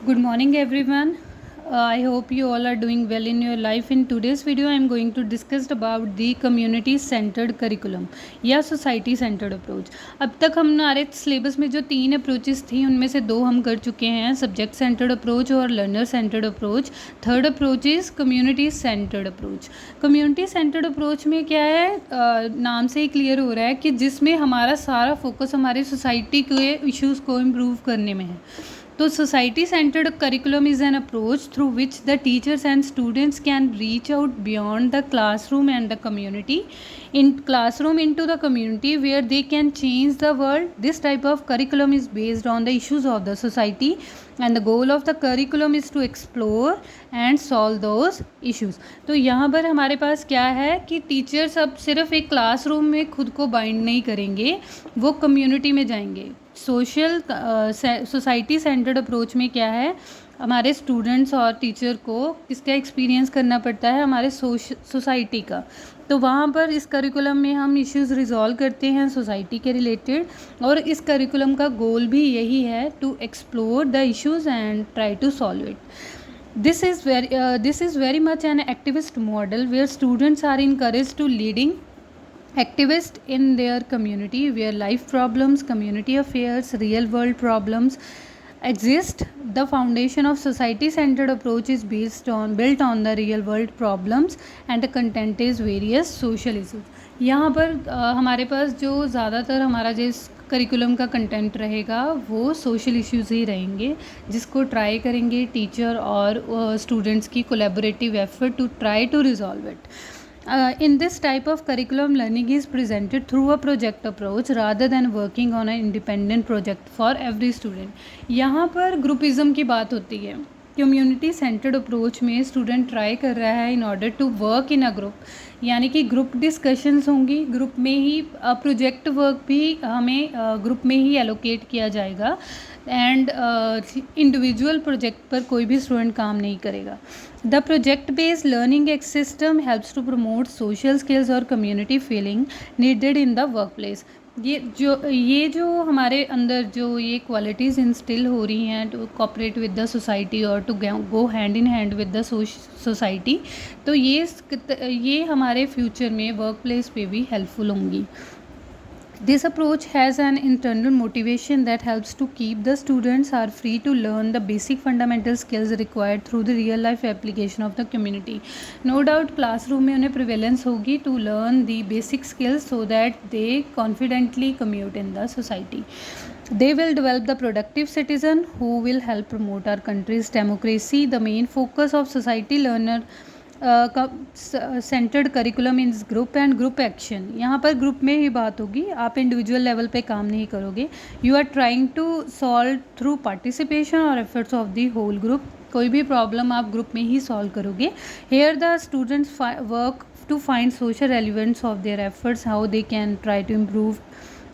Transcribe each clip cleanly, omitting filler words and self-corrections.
Good morning, everyone. I hope you all are doing well in your life. In today's video, I am going to discuss about the community-centered curriculum या society-centered approach. अब तक हमारे syllabus में जो 3 approaches थी उनमें से 2 हम कर चुके हैं, सब्जेक्ट सेंटर्ड अप्रोच और learner centred approach. Third approach is community centred approach. Community centred approach में क्या है, नाम से ही क्लियर हो रहा है कि जिसमें हमारा सारा फोकस हमारी सोसाइटी के इश्यूज़ को इम्प्रूव करने में है. तो society centered curriculum is an approach through which the teachers and students can reach out beyond the classroom and the community into the community where they can change the world. This type of curriculum is based on the issues of the society, and the goal of the curriculum is to explore and solve those issues. तो यहाँ पर हमारे पास क्या है कि teachers अब सिर्फ एक क्लासरूम में खुद को बाइंड नहीं करेंगे, वो कम्युनिटी में जाएंगे. सोसाइटी सेंटर्ड अप्रोच में क्या है, हमारे स्टूडेंट्स और टीचर को किसका एक्सपीरियंस करना पड़ता है, हमारे सोसाइटी का. तो वहाँ पर इस करिकुलम में हम इश्यूज़ रिजॉल्व करते हैं सोसाइटी के रिलेटेड, और इस करिकुलम का गोल भी यही है, to explore the issues and try to solve it. This is very much an activist model where students are encouraged to leading activists in their community, where life problems, community affairs, real world problems exist. The foundation of society centered approach is built on the real world problems, and the content is various social issues. यहाँ पर हमारे पास जो ज़्यादातर हमारा जिस curriculum का content रहेगा वो सोशल इश्यूज़ ही रहेंगे, जिसको ट्राई करेंगे टीचर और स्टूडेंट्स की collaborative effort to try to resolve it. In this type of curriculum, learning is presented through a project approach rather than working on an independent project for every student. यहाँ पर groupism की बात होती है. Community centred approach में student try कर रहा है in order to work in a group, यानी कि ग्रुप डिस्कशंस होंगी, ग्रुप में ही प्रोजेक्ट वर्क भी हमें ग्रुप में ही एलोकेट किया जाएगा, एंड इंडिविजुअल प्रोजेक्ट पर कोई भी स्टूडेंट काम नहीं करेगा. The project based learning system helps to promote social skills और community feeling needed in the workplace. ये जो हमारे अंदर जो ये क्वालिटीज़ इंस्टिल हो रही हैं to cooperate with the society और to go hand in hand with the society, तो ये हमारे फ्यूचर में वर्क प्लेस पे भी हेल्पफुल होंगी. This approach has an internal motivation that helps to keep the students are free to learn the basic fundamental skills required through the real life application of the community. No doubt classroom में उन्हें prevalence होगी to learn the basic skills so that they confidently commute in the society. They will develop the productive citizen who will help promote our country's democracy. The main focus of society learner centred curriculum in group and group action. यहाँ पर group में ही बात होगी, आप individual level पे काम नहीं करोगे. You are trying to solve through participation और efforts of the whole group. कोई भी प्रॉब्लम आप ग्रुप में ही सॉल्व करोगे. Here the students work to find social relevance of their efforts, how they can try to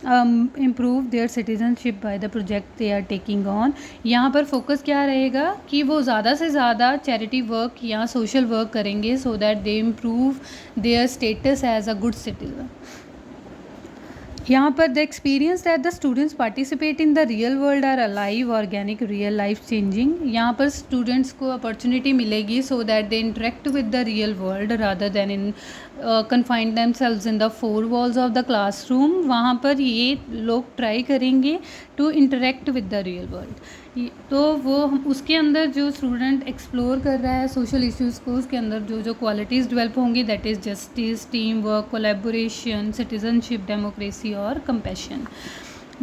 improve their citizenship by the project they are taking on. यहाँ पर focus क्या रहेगा कि वो ज़्यादा से ज़्यादा चैरिटी वर्क या सोशल वर्क करेंगे so that they improve their status as a good citizen. यहाँ पर the experience that the students participate in the real world are alive, organic, real life changing. यहाँ पर स्टूडेंट्स को opportunity मिलेगी so that they interact with the real world rather than in confine themselves in the four walls of the classroom. वहाँ पर ये लोग try करेंगे to interact with the real world. तो वो उसके अंदर जो स्टूडेंट एक्सप्लोर कर रहा है सोशल इश्यूज़ को, उसके अंदर जो जो क्वालिटीज़ डेवलप होंगी, that is justice, team work, collaboration, citizenship, democracy और compassion.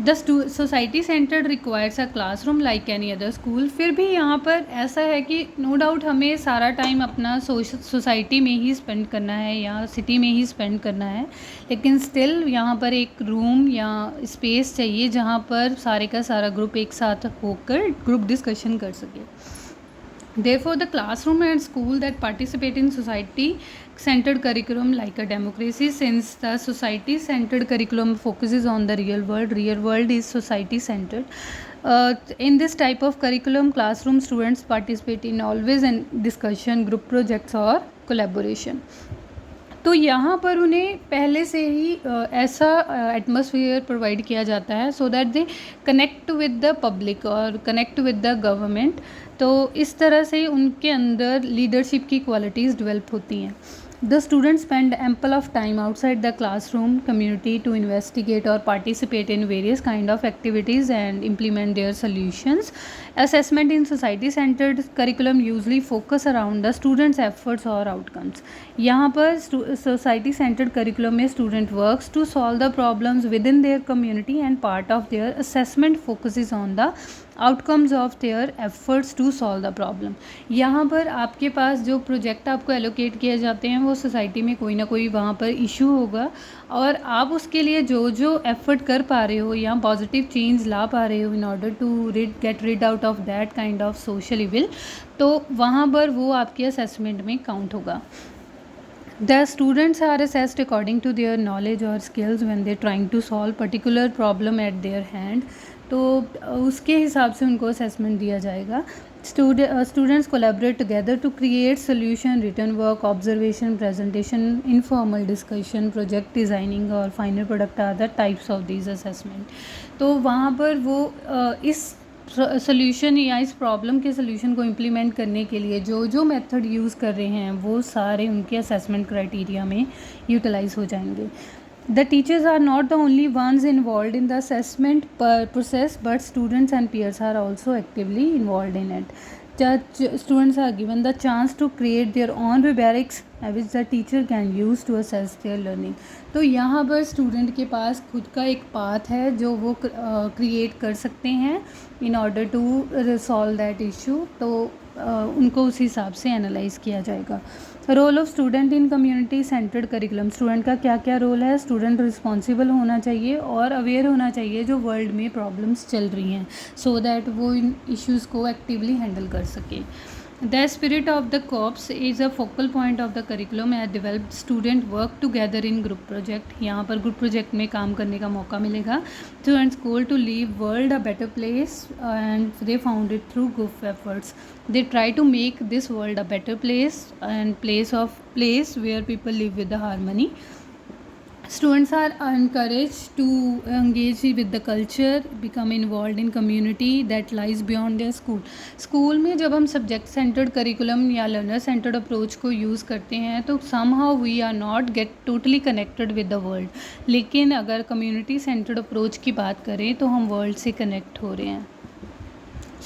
The society centred requires a classroom like any other school. फिर भी यहाँ पर ऐसा है कि नो डाउट हमें सारा टाइम अपना सोसाइटी में ही स्पेंड करना है या सिटी में ही स्पेंड करना है, लेकिन स्टिल यहाँ पर एक रूम या स्पेस चाहिए जहाँ पर सारे का सारा ग्रुप एक साथ होकर ग्रुप डिस्कशन कर सके. Therefore, the classroom and school that participate in society-centered curriculum like a democracy, since the society-centered curriculum focuses on the real world is society-centered. In this type of curriculum, classroom students participate in always in discussion, group projects or collaboration. तो यहाँ पर उन्हें पहले से ही ऐसा atmosphere provide किया जाता है सो that they connect with the public और कनेक्ट विद द गवर्नमेंट। तो इस तरह से उनके अंदर लीडरशिप की क्वालिटीज़ डेवलप होती हैं। The students spend ample of time outside the classroom community to investigate or participate in various kind of activities and implement their solutions. Assessment in society-centered curriculum usually focus around the students' efforts or outcomes. यहाँ पर society-centered curriculum में student works to solve the problems within their community and part of their assessment focuses on the outcomes of their efforts to solve the problem. यहाँ पर आपके पास जो project आपको allocate किए जाते हैं वो सोसाइटी में कोई ना कोई वहाँ पर इशू होगा और आप उसके लिए जो जो एफर्ट कर पा रहे हो या पॉजिटिव चेंज ला पा रहे हो in order to get rid out of that kind of social evil, तो वहाँ पर वो आपके असेसमेंट में काउंट होगा। The students are assessed according to their knowledge or skills when they are trying to solve particular problem at their hand। तो उसके हिसाब से उनको असेसमेंट दिया जाएगा। Students collaborate together to create solution, written work, observation, presentation, informal discussion, project designing और final product are the types of these assessment। तो वहाँ पर वो इस सोल्यूशन या इस प्रॉब्लम के सोल्यूशन को इम्प्लीमेंट करने के लिए जो जो मेथड यूज़ कर रहे हैं वो सारे उनके असेसमेंट क्राइटेरिया में यूटिलाइज हो जाएंगे। The teachers are not the only ones involve in the assessment process but students and peers are also actively involved in it। Students are given the chance to create their own rubrics which the teacher can use to assess their learning। तो यहाँ पर student के पास खुद का एक path है जो वो क्रिएट कर सकते हैं in order to solve that issue. तो उनको उस हिसाब से एनालाइज किया जाएगा। Role of student in community centred curriculum. Student का क्या क्या रोल है? स्टूडेंट रिस्पॉन्सिबल होना चाहिए और अवेयर होना चाहिए जो वर्ल्ड में प्रॉब्लम्स चल रही हैं सो दैट वो इन इश्यूज़ को एक्टिवली हैंडल कर सके। The spirit of the corps is a focal point of the curriculum and developed student work together in group project। यहाँ पर group project में काम करने का मौका मिलेगा। Students goal to leave world a better place and they found it through group efforts। They try to make this world a better place and place where people live with the harmony। Students are encouraged to engage with the culture, become involved in community that lies beyond their school। School में जब हम subject centred curriculum या learner centred approach को use करते हैं तो somehow we are not get totally connected with the world। लेकिन अगर कम्युनिटी सेंटर्ड अप्रोच की बात करें तो हम वर्ल्ड से कनेक्ट हो रहे हैं।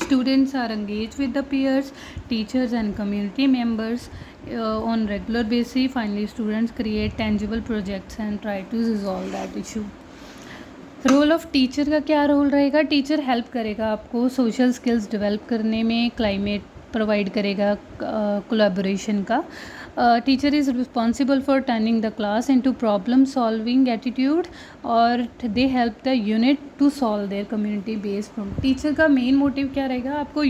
Students are engaged with the peers, teachers and community members on regular basis। Finally, students create tangible projects and try to resolve that issue। Role of teacher का क्या रोल रहेगा? टीचर हेल्प करेगा आपको social skills develop करने में, climate provide करेगा collaboration का। Teacher is responsible for turning the class into problem solving attitude और they help the unit to solve their community based problem. Teacher का main motive क्या रहेगा? आपको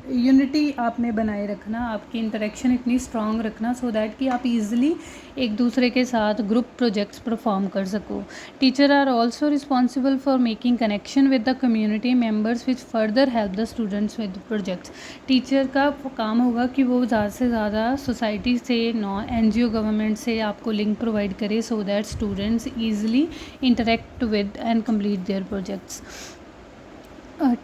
यूनिटी आप में बनाए रखना, आपकी इंटरेक्शन इतनी स्ट्रांग रखना सो दैट कि आप इजीली एक दूसरे के साथ ग्रुप प्रोजेक्ट्स परफॉर्म कर सको। Teacher are also responsible for making connection with the community members which further help the students with projects. Teacher का काम होगा कि वो ज़्यादा से ज़्यादा सोसाइटी से NGO गवर्नमेंट से आपको लिंक प्रोवाइड करे so that students easily interact with and complete their projects.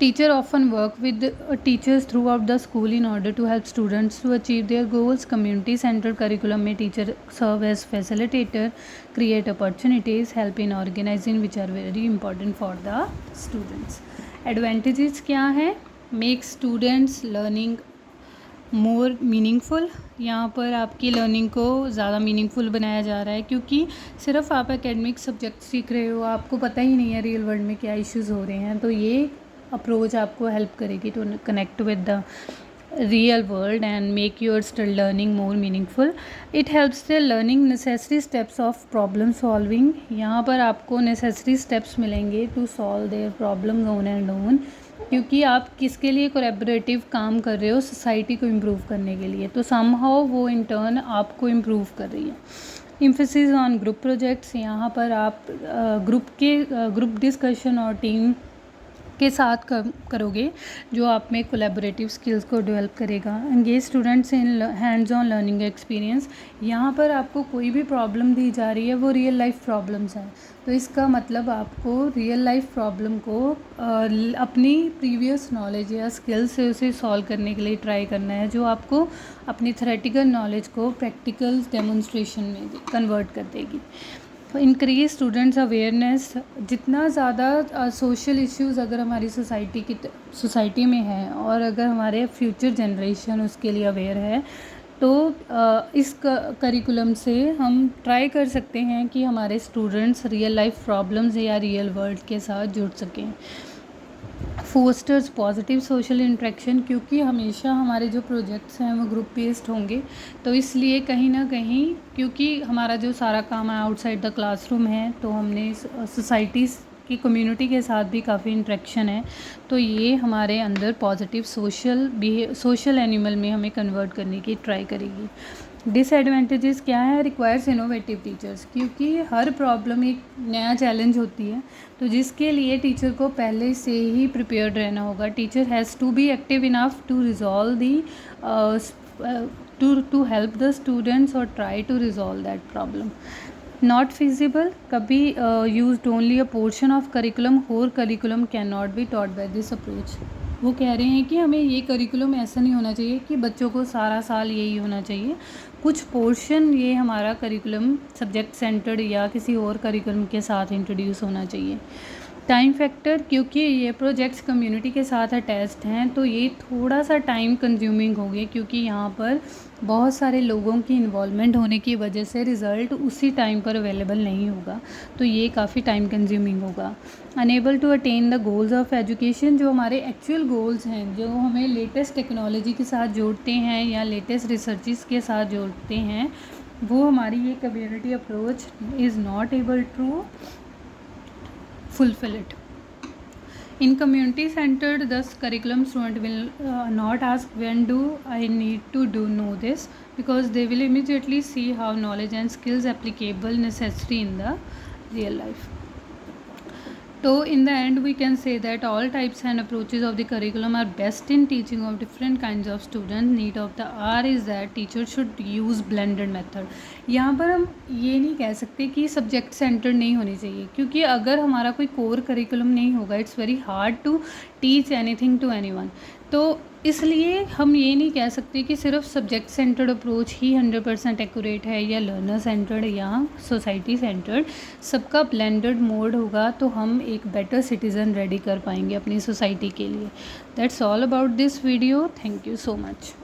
Teacher often work with teachers throughout the school in order to help students to achieve their goals। Community centered curriculum में teacher serve as facilitator, create opportunities, help in organizing which are very important for the students। Advantages क्या है? Make students learning more meaningful. यहाँ पर आपकी learning को ज़्यादा meaningful बनाया जा रहा है क्योंकि सिर्फ आप एकेडमिक सब्जेक्ट सीख रहे हो, आपको पता ही नहीं है रियल वर्ल्ड में क्या इश्यूज़ हो रहे हैं। तो ये अप्रोच आपको हेल्प करेगी to connect with the real world and make your still learning more meaningful. It helps the learning necessary steps of problem solving. यहाँ पर आपको नेसेसरी स्टेप्स मिलेंगे to solve their problem own and own, क्योंकि आप किसके लिए collaborative काम कर रहे हो? सोसाइटी को इम्प्रूव करने के लिए। तो समहाउ वो इन टर्न आपको इम्प्रूव कर रही है। Emphasis on group projects. यहाँ पर आप ग्रुप डिस्कशन और टीम के साथ करोगे, जो आप में कोलैबोरेटिव स्किल्स को डेवलप करेगा। Engage students in hands on learning experience. यहाँ पर आपको कोई भी प्रॉब्लम दी जा रही है वो रियल लाइफ प्रॉब्लम्स हैं, तो इसका मतलब आपको रियल लाइफ प्रॉब्लम को अपनी प्रीवियस नॉलेज या स्किल से उसे सॉल्व करने के लिए ट्राई करना है, जो आपको अपनी थ्योरेटिकल नॉलेज को प्रैक्टिकल डेमोन्स्ट्रेशन में कन्वर्ट कर देगी। Increase students awareness. जितना ज़्यादा सोशल इश्यूज़ अगर हमारी सोसाइटी में है और अगर हमारे फ्यूचर जनरेशन उसके लिए अवेयर है, तो इस करिकुलम से हम ट्राई कर सकते हैं कि हमारे स्टूडेंट्स रियल लाइफ प्रॉब्लम्स या रियल वर्ल्ड के साथ जुड़ सकें। फोस्टर्स पॉजिटिव सोशल इंटरेक्शन, क्योंकि हमेशा हमारे जो प्रोजेक्ट्स हैं वो ग्रुप बेस्ड होंगे, तो इसलिए कहीं ना कहीं, क्योंकि हमारा जो सारा काम है आउटसाइड द क्लासरूम है, तो हमने सोसाइटीज़ की कम्युनिटी के साथ भी काफ़ी इंटरेक्शन है, तो ये हमारे अंदर पॉजिटिव सोशल एनिमल में हमें कन्वर्ट करने की ट्राई करेगी। डिसएडवांटेजेस क्या है? रिक्वायर्स इनोवेटिव टीचर्स, क्योंकि हर प्रॉब्लम एक नया चैलेंज होती है, तो जिसके लिए टीचर को पहले से ही प्रिपेयर्ड रहना होगा। Teacher has to be active enough to resolve the to help the students और try to resolve that problem. Not feasible, कभी used only a portion of curriculum, whole curriculum can not be taught by this approach. वो कह रहे हैं कि हमें ये curriculum ऐसा नहीं होना चाहिए कि बच्चों को सारा साल यही होना चाहिए, कुछ पोर्शन ये हमारा करिकुलम सब्जेक्ट सेंटर्ड या किसी और करिकुलम के साथ इंट्रोड्यूस होना चाहिए। टाइम फैक्टर, क्योंकि ये प्रोजेक्ट्स कम्युनिटी के साथ अटैच्ड हैं, तो ये थोड़ा सा टाइम कंज्यूमिंग होंगे, क्योंकि यहाँ पर बहुत सारे लोगों की इन्वॉल्वमेंट होने की वजह से रिज़ल्ट उसी टाइम पर अवेलेबल नहीं होगा, तो ये काफ़ी टाइम कंज्यूमिंग होगा। Enable to attain the goals of education, जो हमारे एक्चुअल गोल्स हैं, जो हमें लेटेस्ट टेक्नोलॉजी के साथ जोड़ते हैं या लेटेस्ट रिसर्चेस के साथ जोड़ते हैं, वो हमारी ये community approach is not able to fulfill it. In community centered thus curriculum, student will not ask when do I need to know this, because they will immediately see how knowledge and skills applicable necessary in the real life. So in the end we can say that all types and approaches of the curriculum are best in teaching of different kinds of students. Need of the hour is that teacher should use blended method. यहाँ पर हम ये नहीं कह सकते कि subject centre नहीं होनी चाहिए, क्योंकि अगर हमारा कोई कोर करिकुलम नहीं होगा, it's very hard to teach anything to anyone, तो इसलिए हम ये नहीं कह सकते कि सिर्फ सब्जेक्ट सेंटर्ड अप्रोच ही 100% एक्यूरेट है या लर्नर सेंटर्ड या सोसाइटी सेंटर्ड। सबका ब्लेंडेड मोड होगा तो हम एक बेटर सिटीज़न रेडी कर पाएंगे अपनी सोसाइटी के लिए। That's all about this video. Thank you so much.